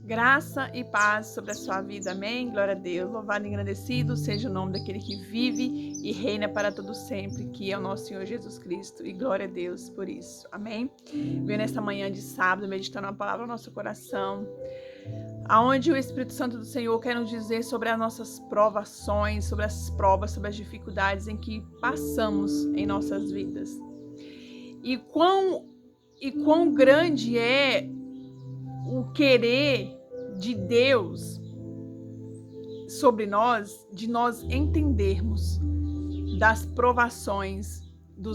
Graça e paz sobre a sua vida, amém? Glória a Deus, louvado e engrandecido seja o nome daquele que vive e reina para todo sempre, que é o nosso Senhor Jesus Cristo, e glória a Deus por isso, amém? Venho nesta manhã de sábado, meditando a palavra no nosso coração, aonde o Espírito Santo do Senhor quer nos dizer sobre as nossas provações, sobre as provas, sobre as dificuldades em que passamos em nossas vidas. E quão grande é o querer de Deus sobre nós, de nós entendermos das provações,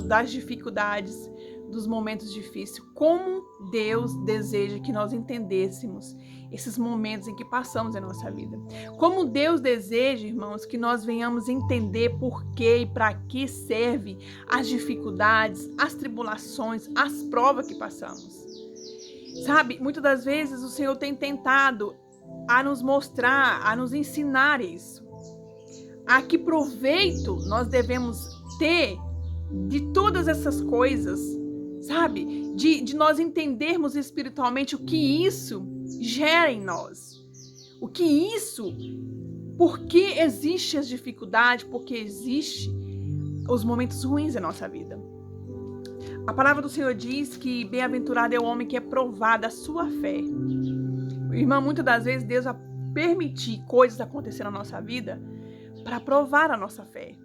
das dificuldades, dos momentos difíceis, como Deus deseja que nós entendêssemos esses momentos em que passamos em nossa vida. Como Deus deseja, irmãos, que nós venhamos entender por que e para que servem as dificuldades, as tribulações, as provas que passamos. Sabe, muitas das vezes o Senhor tem tentado a nos mostrar, a nos ensinar isso. A que proveito nós devemos ter de todas essas coisas, sabe? De nós entendermos espiritualmente o que isso gera em nós. O que isso, por que existe as dificuldades, por que existe os momentos ruins em nossa vida. A palavra do Senhor diz que bem-aventurado é o homem que é provado a sua fé. Irmã, muitas das vezes Deus vai permitir coisas acontecer na nossa vida para provar a nossa fé.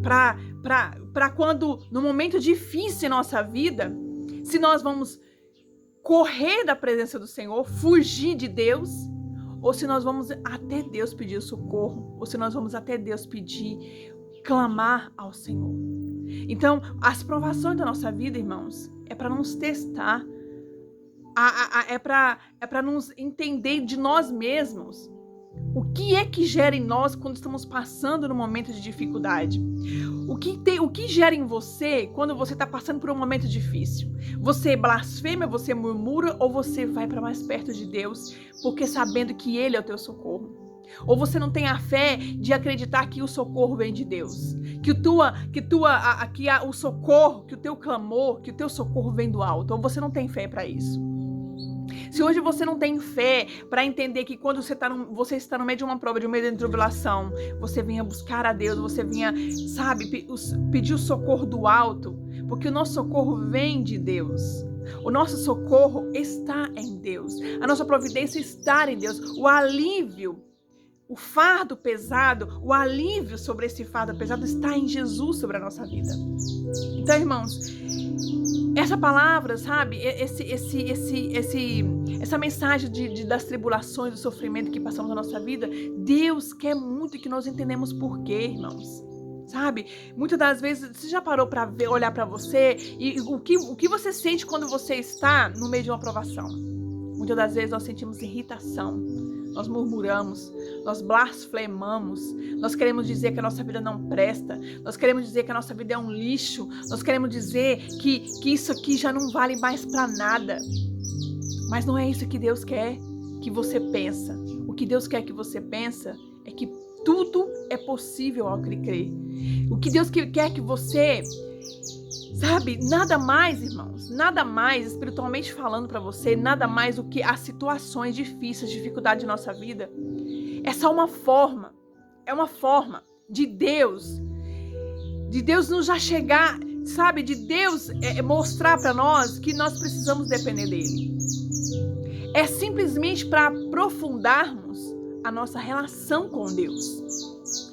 Para quando, no momento difícil em nossa vida, se nós vamos correr da presença do Senhor, fugir de Deus, ou se nós vamos até Deus pedir o socorro, ou se nós vamos até Deus pedir, clamar ao Senhor. Então, as provações da nossa vida, irmãos, é para nos testar, é para nos entender de nós mesmos. O que é que gera em nós quando estamos passando no momento de dificuldade? O que gera em você quando você está passando por um momento difícil? Você blasfema, você murmura ou você vai para mais perto de Deus porque sabendo que Ele é o teu socorro? Ou você não tem a fé de acreditar que o socorro vem de Deus? O socorro, que o teu clamor, que o teu socorro vem do alto? Ou você não tem fé para isso? Se hoje você não tem fé para entender que quando você está no meio de uma prova, de um meio de tribulação, você venha buscar a Deus, você venha, sabe, pedir o socorro do alto, porque o nosso socorro vem de Deus. O nosso socorro está em Deus. A nossa providência está em Deus. O alívio, o fardo pesado, o alívio sobre esse fardo pesado está em Jesus sobre a nossa vida. Então, irmãos, essa palavra, sabe, essa mensagem das tribulações, do sofrimento que passamos na nossa vida, Deus quer muito que nós entendamos por quê, irmãos. Sabe, muitas das vezes, você já parou para olhar para você e o que você sente quando você está no meio de uma provação? Muitas das vezes nós sentimos irritação, nós murmuramos, nós blasfemamos, nós queremos dizer que a nossa vida não presta, nós queremos dizer que a nossa vida é um lixo, nós queremos dizer que isso aqui já não vale mais para nada. Mas não é isso que Deus quer que você pensa. O que Deus quer que você pensa é que tudo é possível ao que crê. O que Deus quer que você, sabe, nada mais, irmãos, nada mais, espiritualmente falando para você, nada mais do que as situações difíceis, dificuldade de nossa vida, é só uma forma de Deus nos já chegar, sabe, de Deus mostrar para nós que nós precisamos depender dele. É simplesmente para aprofundarmos a nossa relação com Deus.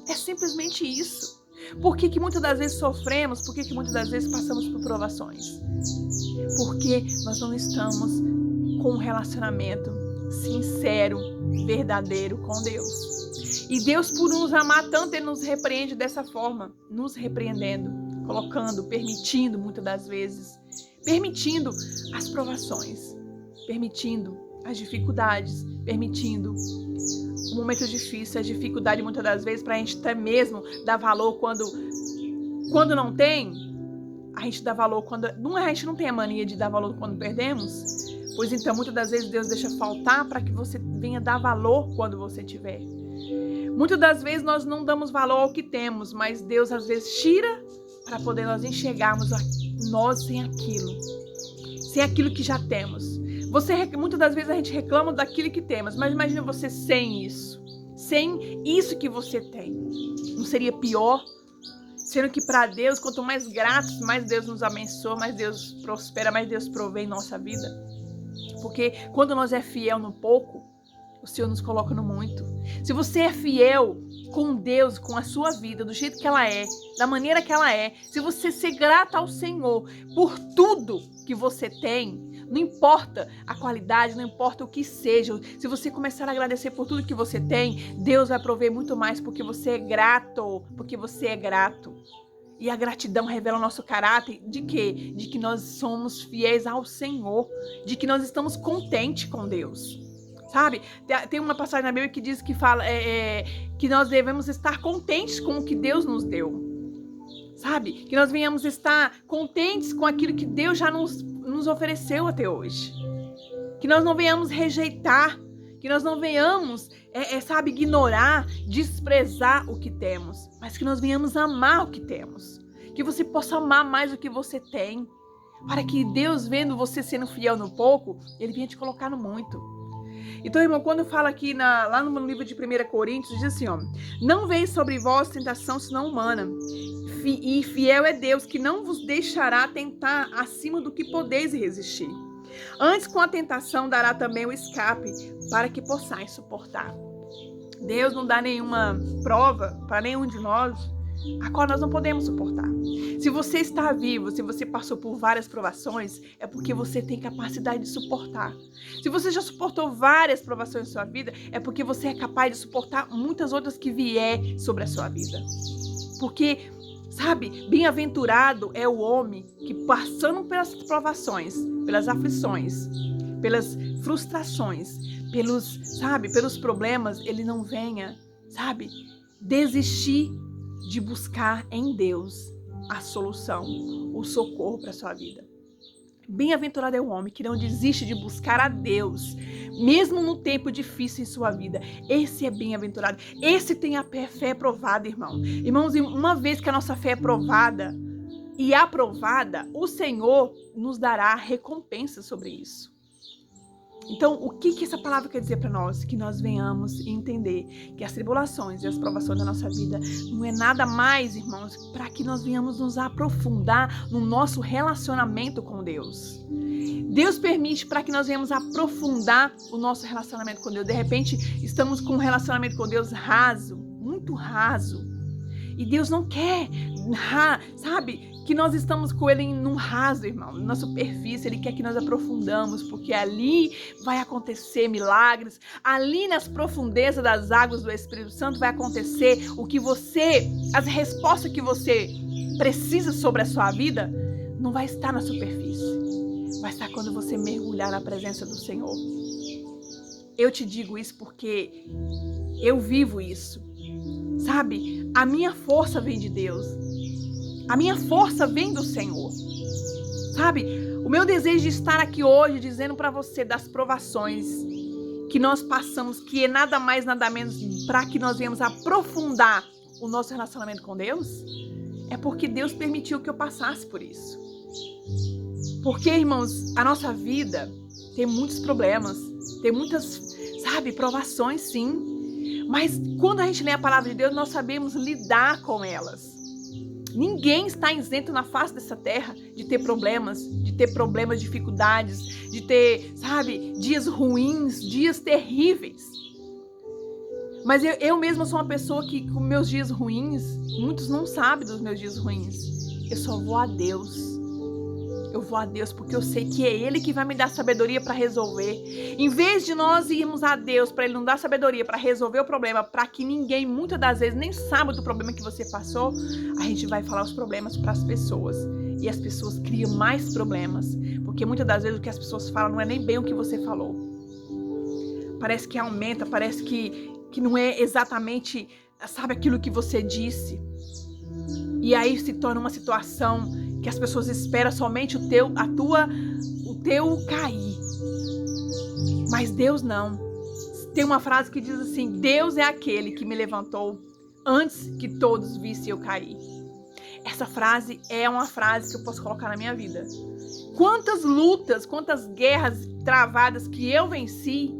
É simplesmente isso. Por que muitas das vezes sofremos? Por que muitas das vezes passamos por provações? Porque nós não estamos com um relacionamento sincero, verdadeiro com Deus. E Deus, por nos amar tanto, Ele nos repreende dessa forma, nos repreendendo, colocando, permitindo muitas das vezes, permitindo as provações, permitindo as dificuldades, permitindo o momento difícil, a dificuldade muitas das vezes para a gente até mesmo dar valor quando não tem, a gente dá valor quando... a gente não tem a mania de dar valor quando perdemos? Pois então, muitas das vezes Deus deixa faltar para que você venha dar valor quando você tiver. Muitas das vezes nós não damos valor ao que temos, mas Deus às vezes tira para poder nós enxergarmos nós sem aquilo que já temos. Muitas das vezes a gente reclama daquilo que temos, mas imagina você sem isso. Sem isso que você tem. Não seria pior? Sendo que para Deus, quanto mais gratos, mais Deus nos abençoa, mais Deus prospera, mais Deus provê em nossa vida. Porque quando nós é fiel no pouco, o Senhor nos coloca no muito. Se você é fiel com Deus, com a sua vida, do jeito que ela é, da maneira que ela é, se você ser grata ao Senhor por tudo que você tem, não importa a qualidade, não importa o que seja, se você começar a agradecer por tudo que você tem, Deus vai prover muito mais porque você é grato, porque você é grato. E a gratidão revela o nosso caráter de quê? De que nós somos fiéis ao Senhor, de que nós estamos contentes com Deus. Sabe? Tem uma passagem na Bíblia que diz que fala que nós devemos estar contentes com o que Deus nos deu. Sabe? Que nós venhamos estar contentes com aquilo que Deus já nos ofereceu até hoje. Que nós não venhamos rejeitar, que nós não venhamos, sabe, ignorar, desprezar o que temos, mas que nós venhamos amar o que temos. Que você possa amar mais o que você tem, para que Deus, vendo você sendo fiel no pouco, Ele venha te colocar no muito. Então, irmão, quando fala aqui lá no livro de 1 Coríntios, diz assim, ó: não veio sobre vós tentação senão humana, e fiel é Deus, que não vos deixará tentar acima do que podeis resistir. Antes, com a tentação, dará também o escape, para que possais suportar. Deus não dá nenhuma prova para nenhum de nós a qual nós não podemos suportar. Se você está vivo, se você passou por várias provações, é porque você tem capacidade de suportar. Se você já suportou várias provações em sua vida, é porque você é capaz de suportar muitas outras que vier sobre a sua vida. Porque, sabe, bem-aventurado é o homem que, passando pelas provações, pelas aflições, pelas frustrações, pelos problemas, ele não venha, sabe, desistir de buscar em Deus a solução, o socorro para a sua vida. Bem-aventurado é o homem que não desiste de buscar a Deus, mesmo no tempo difícil em sua vida. Esse é bem-aventurado. Esse tem a fé provada, irmão. Irmãos, uma vez que a nossa fé é provada e aprovada, o Senhor nos dará recompensa sobre isso. Então, o que essa palavra quer dizer para nós? Que nós venhamos entender que as tribulações e as provações da nossa vida não é nada mais, irmãos, para que nós venhamos nos aprofundar no nosso relacionamento com Deus. Deus permite para que nós venhamos aprofundar o nosso relacionamento com Deus. De repente, estamos com um relacionamento com Deus raso, muito raso. E Deus não quer, sabe, que nós estamos com Ele num raso, irmão, na superfície. Ele quer que nós aprofundamos, porque ali vai acontecer milagres. Ali nas profundezas das águas do Espírito Santo vai acontecer as respostas que você precisa sobre a sua vida, não vai estar na superfície. Vai estar quando você mergulhar na presença do Senhor. Eu te digo isso porque eu vivo isso. Sabe, a minha força vem de Deus. A minha força vem do Senhor. Sabe, o meu desejo de estar aqui hoje dizendo para você das provações que nós passamos, que é nada mais, nada menos para que nós venhamos aprofundar o nosso relacionamento com Deus, é porque Deus permitiu que eu passasse por isso. Porque, irmãos, a nossa vida tem muitos problemas, tem muitas, sabe, provações, sim. Mas quando a gente lê a palavra de Deus, nós sabemos lidar com elas. Ninguém está isento na face dessa terra de ter problemas, dificuldades, de ter, sabe, dias ruins, dias terríveis. Mas eu mesma sou uma pessoa que, com meus dias ruins, muitos não sabem dos meus dias ruins. Eu só vou a Deus. Eu vou a Deus porque eu sei que é Ele que vai me dar sabedoria para resolver. Em vez de nós irmos a Deus para Ele nos dar sabedoria para resolver o problema, para que ninguém, muitas das vezes, nem saiba do problema que você passou, a gente vai falar os problemas para as pessoas. E as pessoas criam mais problemas. Porque muitas das vezes o que as pessoas falam não é nem bem o que você falou. Parece que aumenta, parece que não é exatamente, sabe, aquilo que você disse. E aí se torna uma situação que as pessoas esperam somente o teu cair. Mas Deus não. Tem uma frase que diz assim: Deus é aquele que me levantou antes que todos vissem eu cair. Essa frase é uma frase que eu posso colocar na minha vida. Quantas lutas, quantas guerras travadas que eu venci,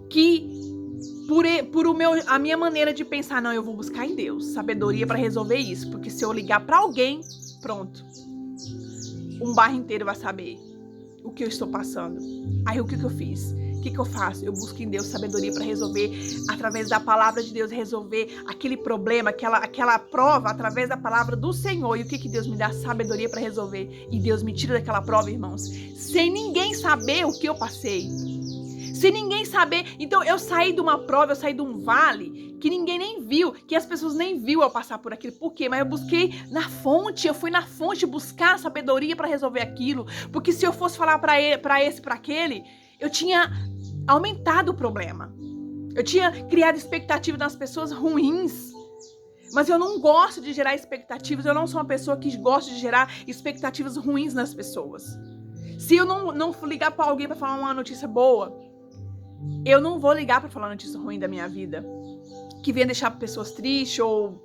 que a minha maneira de pensar, não, eu vou buscar em Deus sabedoria para resolver isso, porque se eu ligar para alguém, pronto, um bairro inteiro vai saber o que eu estou passando. Aí o que eu fiz? O que eu faço? Eu busco em Deus sabedoria para resolver, através da palavra de Deus, resolver aquele problema, aquela prova, através da palavra do Senhor. E o que Deus me dá? Sabedoria para resolver. E Deus me tira daquela prova, irmãos, sem ninguém saber o que eu passei. Sem ninguém saber. Então eu saí de uma prova, eu saí de um vale que ninguém nem viu, que as pessoas nem viu eu passar por aquilo. Por quê? Mas eu busquei na fonte, eu fui na fonte buscar sabedoria para resolver aquilo. Porque se eu fosse falar para esse, para aquele, eu tinha aumentado o problema. Eu tinha criado expectativas nas pessoas ruins. Mas eu não gosto de gerar expectativas. Eu não sou uma pessoa que gosta de gerar expectativas ruins nas pessoas. Se eu não ligar para alguém para falar uma notícia boa, eu não vou ligar para falar notícia ruim da minha vida, que venha deixar pessoas tristes ou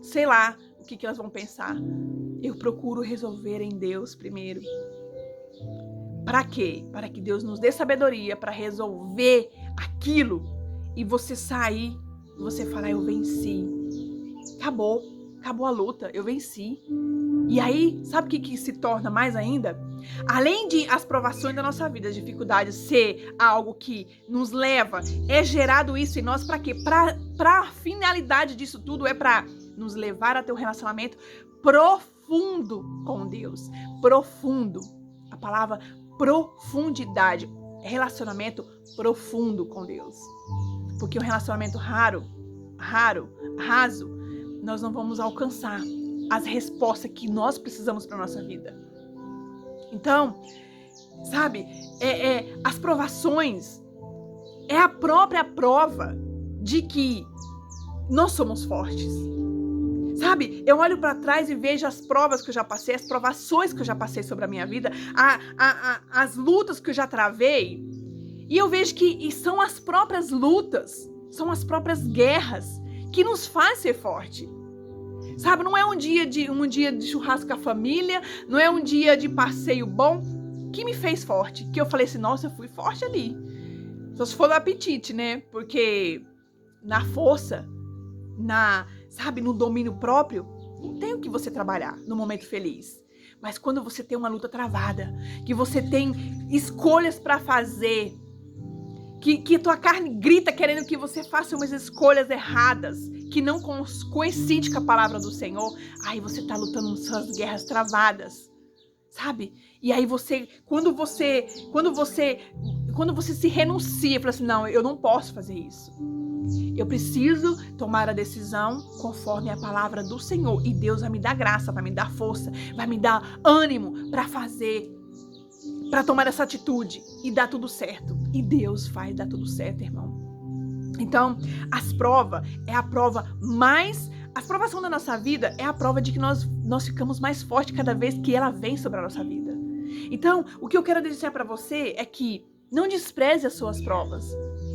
sei lá o que elas vão pensar. Eu procuro resolver em Deus primeiro. Para quê? Para que Deus nos dê sabedoria para resolver aquilo e você sair, você falar, eu venci. Acabou a luta, eu venci. E aí, sabe o que se torna mais ainda? Além de as provações da nossa vida, as dificuldades ser algo que nos leva, é gerado isso em nós para quê? Para a finalidade disso tudo é para nos levar a ter um relacionamento profundo com Deus. Profundo. A palavra profundidade. Relacionamento profundo com Deus. Porque um relacionamento raso, nós não vamos alcançar as respostas que nós precisamos para nossa vida. Então, sabe, as provações é a própria prova de que nós somos fortes. Sabe, eu olho para trás e vejo as provas que eu já passei, as provações que eu já passei sobre a minha vida, as lutas que eu já travei, e eu vejo que são as próprias lutas, são as próprias guerras que nos faz ser forte. Sabe, não é um dia de churrasco com a família, não é um dia de passeio bom que me fez forte, que eu falei assim, nossa, eu fui forte ali. Só se for no apetite, né? Porque na força, no domínio próprio, não tem o que você trabalhar no momento feliz. Mas quando você tem uma luta travada, que você tem escolhas para fazer, que tua carne grita querendo que você faça umas escolhas erradas, que não coincidem com a palavra do Senhor, aí você tá lutando suas guerras travadas, sabe? E aí quando você se renuncia, fala assim, não, eu não posso fazer isso. Eu preciso tomar a decisão conforme a palavra do Senhor. E Deus vai me dar graça, vai me dar força, vai me dar ânimo para fazer, para tomar essa atitude e dar tudo certo. E Deus faz dar tudo certo, irmão. Então, as provação da nossa vida é a prova de que nós ficamos mais fortes cada vez que ela vem sobre a nossa vida. Então, o que eu quero dizer para você é que não despreze as suas provas.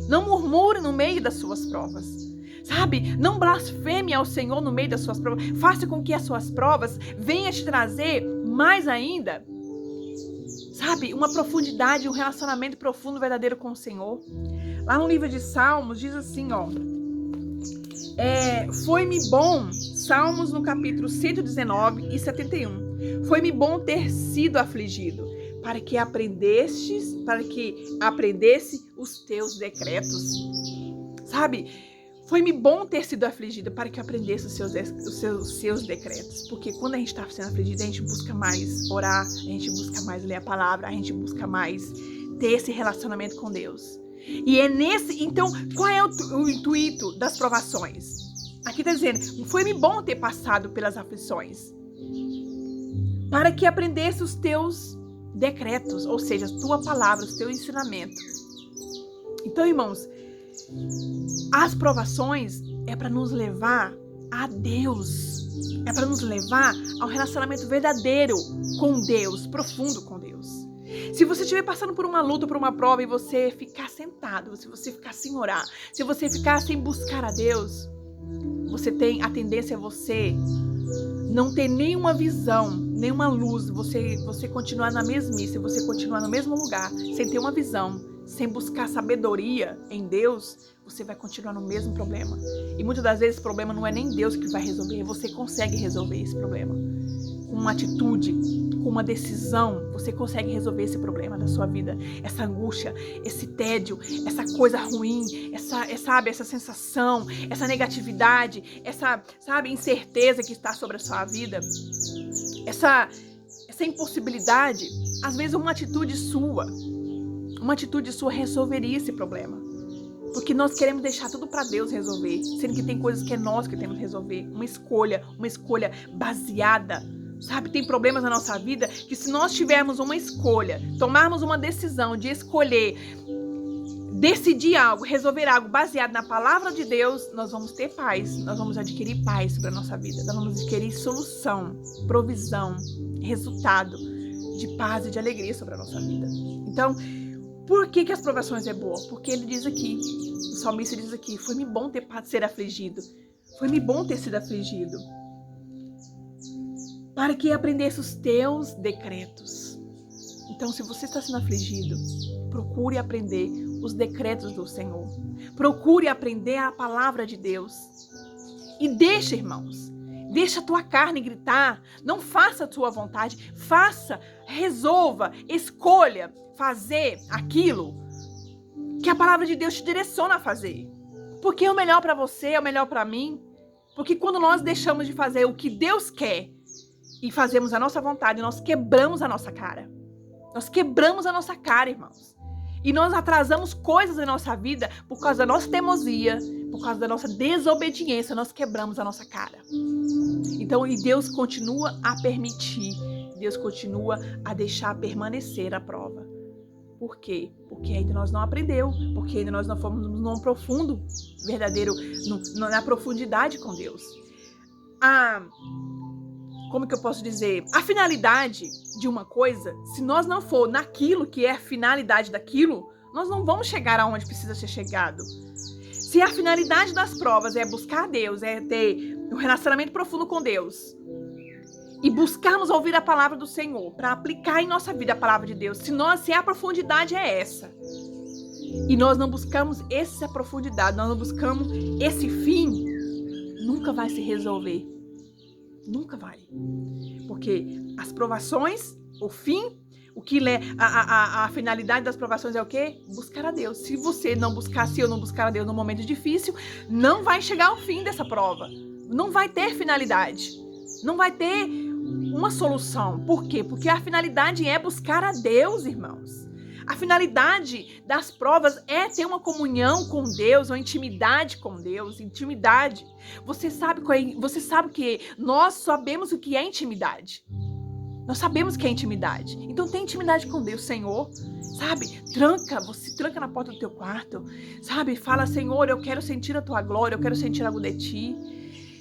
Não murmure no meio das suas provas. Sabe? Não blasfeme ao Senhor no meio das suas provas. Faça com que as suas provas venham te trazer mais ainda, sabe? Uma profundidade, um relacionamento profundo, verdadeiro com o Senhor. Lá no livro de Salmos, diz assim, ó. Foi-me bom, Salmos no capítulo 119 e 71. Foi-me bom ter sido afligido, para que aprendesse os teus decretos. Sabe? Foi-me bom ter sido afligido para que eu aprendesse os seus decretos. Porque quando a gente está sendo afligido, a gente busca mais orar, a gente busca mais ler a palavra, a gente busca mais ter esse relacionamento com Deus. E então, qual é o intuito das provações? Aqui está dizendo, foi-me bom ter passado pelas aflições, para que aprendesse os teus decretos, ou seja, a tua palavra, o teu ensinamento. Então, irmãos, as provações é para nos levar a Deus, é para nos levar ao relacionamento verdadeiro com Deus, profundo com Deus. Se você estiver passando por uma luta, por uma prova e você ficar sentado, se você ficar sem orar, se você ficar sem buscar a Deus, a tendência é você não ter nenhuma visão nenhuma luz, você continuar na mesmice, você continuar no mesmo lugar, sem ter uma visão, sem buscar sabedoria em Deus, você vai continuar no mesmo problema. E muitas das vezes o problema não é nem Deus que vai resolver, você consegue resolver esse problema. Com uma atitude, com uma decisão, você consegue resolver esse problema da sua vida. Essa angústia, esse tédio, essa coisa ruim, essa sensação, essa negatividade, essa incerteza que está sobre a sua vida, essa impossibilidade, às vezes uma atitude sua resolveria esse problema. Porque nós queremos deixar tudo para Deus resolver, sendo que tem coisas que é nós que temos que resolver. Uma escolha baseada, sabe? Tem problemas na nossa vida que, se nós tivermos uma escolha, tomarmos uma decisão de escolher, decidir algo, resolver algo baseado na palavra de Deus, nós vamos ter paz, nós vamos adquirir paz sobre a nossa vida, nós vamos adquirir solução, provisão, resultado de paz e de alegria sobre a nossa vida. Então, por que as provações é boa? Porque ele diz aqui, o salmista diz aqui, foi-me bom ter ser afligido, foi-me bom ter sido afligido, para que aprendesse os teus decretos. Então, se você está sendo afligido, procure aprender os decretos do Senhor. Procure aprender a palavra de Deus. E deixa, irmãos, deixa a tua carne gritar. Não faça a tua vontade. Faça, resolva, escolha fazer aquilo que a palavra de Deus te direciona a fazer. Porque é o melhor para você, é o melhor para mim. Porque quando nós deixamos de fazer o que Deus quer e fazemos a nossa vontade, nós quebramos a nossa cara. Nós quebramos a nossa cara, irmãos. E nós atrasamos coisas na nossa vida por causa da nossa teimosia, por causa da nossa desobediência, nós quebramos a nossa cara. Então, e Deus continua a permitir, Deus continua a deixar permanecer a prova. Por quê? Porque ainda nós não aprendeu, porque ainda nós não fomos num profundo, verdadeiro, na profundidade com Deus. Como que eu posso dizer? A finalidade de uma coisa, se nós não for naquilo que é a finalidade daquilo, nós não vamos chegar aonde precisa ser chegado. Se a finalidade das provas é buscar Deus, é ter um relacionamento profundo com Deus, e buscarmos ouvir a palavra do Senhor, para aplicar em nossa vida a palavra de Deus, se a profundidade é essa, e nós não buscamos essa profundidade, nós não buscamos esse fim, nunca vai se resolver. Nunca vai. Porque as provações, o fim, a finalidade das provações é o quê? Buscar a Deus. Se você não buscar, se eu não buscar a Deus no momento difícil, não vai chegar ao fim dessa prova. Não vai ter finalidade. Não vai ter uma solução. Por quê? Porque a finalidade é buscar a Deus, irmãos. A finalidade das provas é ter uma comunhão com Deus, uma intimidade com Deus, intimidade. Você sabe que nós sabemos o que é intimidade. Nós sabemos o que é intimidade. Então tem intimidade com Deus, Senhor. Sabe? Você tranca na porta do teu quarto. Sabe? Fala, Senhor, eu quero sentir a tua glória, eu quero sentir algo de ti.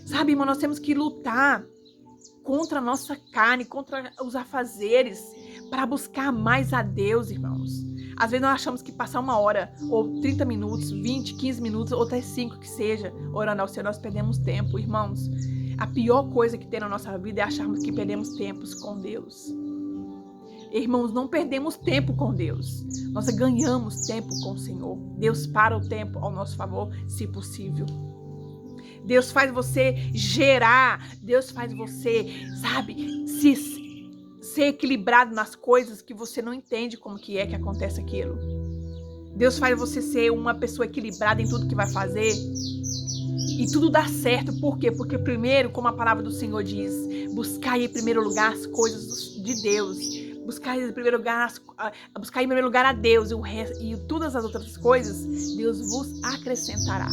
Sabe, irmão, nós temos que lutar contra a nossa carne, contra os afazeres, para buscar mais a Deus, irmãos. Às vezes nós achamos que passar 1 hora, ou 30 minutos, 20, 15 minutos, ou até 5 que seja, orando ao Senhor, nós perdemos tempo, irmãos. A pior coisa que tem na nossa vida é acharmos que perdemos tempos com Deus. Irmãos, não perdemos tempo com Deus. Nós ganhamos tempo com o Senhor. Deus para o tempo ao nosso favor, se possível. Deus faz você gerar, Deus faz você, sabe, ser equilibrado nas coisas que você não entende como que é que acontece aquilo. Deus faz você ser uma pessoa equilibrada em tudo que vai fazer e tudo dá certo. Por quê? Porque primeiro, como a palavra do Senhor diz, buscai em primeiro lugar as coisas de Deus. Buscar em primeiro lugar a Deus e todas as outras coisas, Deus vos acrescentará.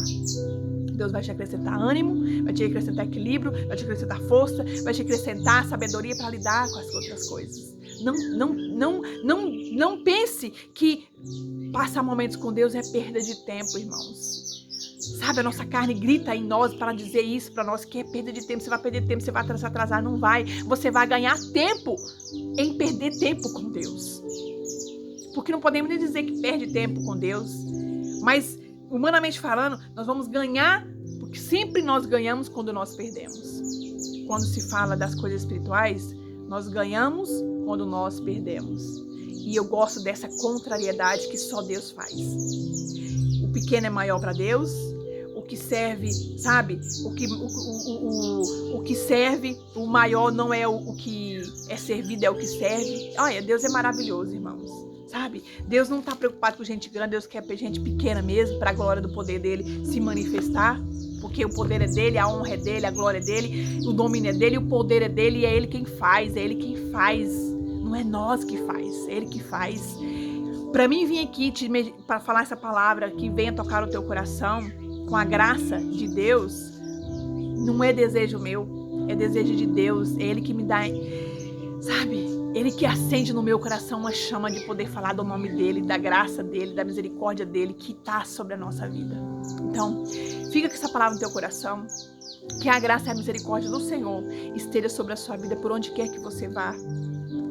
Deus vai te acrescentar ânimo, vai te acrescentar equilíbrio, vai te acrescentar força, vai te acrescentar sabedoria para lidar com as outras coisas. Não pense que passar momentos com Deus é perda de tempo, irmãos. Sabe, a nossa carne grita em nós para dizer isso para nós, que é perda de tempo, você vai perder tempo, você vai se atrasar, não vai. Você vai ganhar tempo em perder tempo com Deus. Porque não podemos nem dizer que perde tempo com Deus, mas humanamente falando, nós vamos ganhar, porque sempre nós ganhamos quando nós perdemos. Quando se fala das coisas espirituais, Nós ganhamos quando nós perdemos. E eu gosto dessa contrariedade que só Deus faz. O pequeno é maior para Deus, o que serve, sabe? O que serve, o maior não é o que é servido, é o que serve. Olha, Deus é maravilhoso, irmãos. Sabe? Deus não está preocupado com gente grande, Deus quer gente pequena mesmo, para a glória do poder dele se manifestar. Porque o poder é dele, a honra é dele, a glória é dele, o domínio é dele, o poder é dele e é ele quem faz, é ele quem faz. Não é nós que faz, é ele que faz. Para mim vir aqui para falar essa palavra que venha tocar o teu coração com a graça de Deus, não é desejo meu, é desejo de Deus, é ele que me dá, sabe? Ele que acende no meu coração uma chama de poder falar do nome dele, da graça dele, da misericórdia dele que está sobre a nossa vida. Então, fica com essa palavra no teu coração, que a graça e a misericórdia do Senhor esteja sobre a sua vida por onde quer que você vá.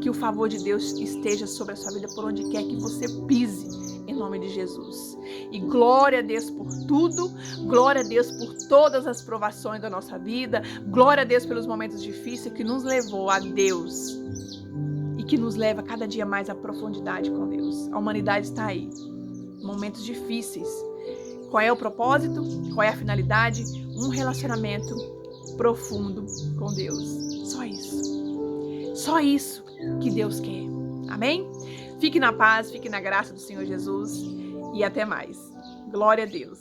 Que o favor de Deus esteja sobre a sua vida por onde quer que você pise, em nome de Jesus. E glória a Deus por tudo, glória a Deus por todas as provações da nossa vida, glória a Deus pelos momentos difíceis que nos levou a Deus e que nos leva cada dia mais à profundidade com Deus. A humanidade está aí, momentos difíceis. Qual é o propósito? Qual é a finalidade? Um relacionamento profundo com Deus. Só isso. Só isso que Deus quer. Amém? Fique na paz, fique na graça do Senhor Jesus e até mais. Glória a Deus.